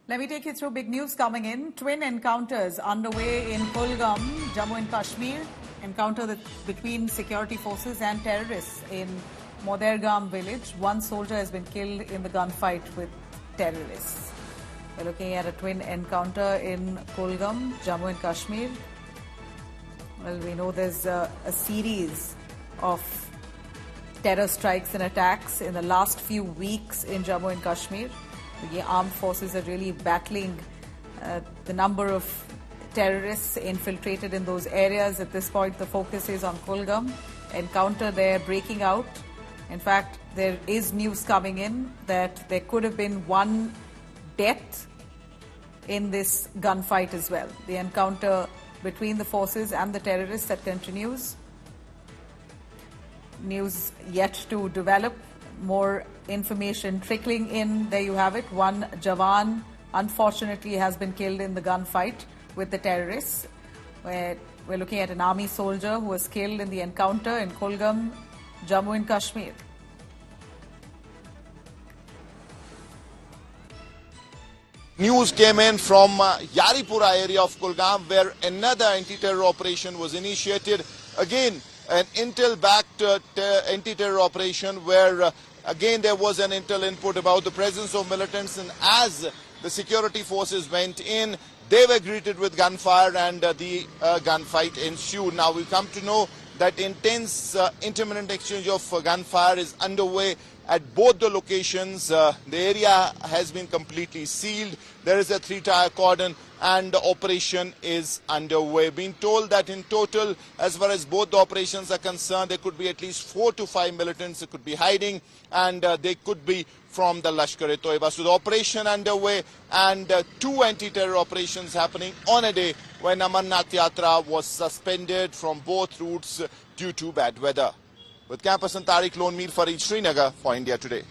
Let me take you through big news coming in. Twin encounters underway in Kulgam, Jammu and Kashmir. Encounter between security forces and terrorists in Modergam village. One soldier has been killed in the gunfight with terrorists. We're looking at a twin encounter in Kulgam, Jammu and Kashmir. Well, we know there's a series of terror strikes and attacks in the last few weeks in Jammu and Kashmir. The armed forces are really battling the number of terrorists infiltrated in those areas. At this point, the focus is on Kulgam. Encounter there breaking out. In fact, there is news coming in that there could have been one death in this gunfight as well. The encounter between the forces and the terrorists that continues. News yet to develop. More information trickling in. There you have it. One Jawan, unfortunately, has been killed in the gunfight with the terrorists. We're looking at an army soldier who was killed in the encounter in Kulgam, Jammu and Kashmir. News came in from Yaripura area of Kulgam, where another anti-terror operation was initiated. Again, an intel-backed anti-terror operation where again there was an intel input about the presence of militants, and as the security forces went in, they were greeted with gunfire and the gunfight ensued. Now we come to know that intense intermittent exchange of gunfire is underway at both the locations. The area has been completely sealed. There is a 3-tier cordon and the operation is underway. Being told that in total, as far as both the operations are concerned, there could be at least 4 to 5 militants that could be hiding, and they could be from the Lashkar-e-Toiba. So the operation underway, and 2 anti-terror operations happening on a day when Amarnath Yatra was suspended from both routes due to bad weather. With Campus and Tariq Lone Mir Farid, Srinagar for India Today.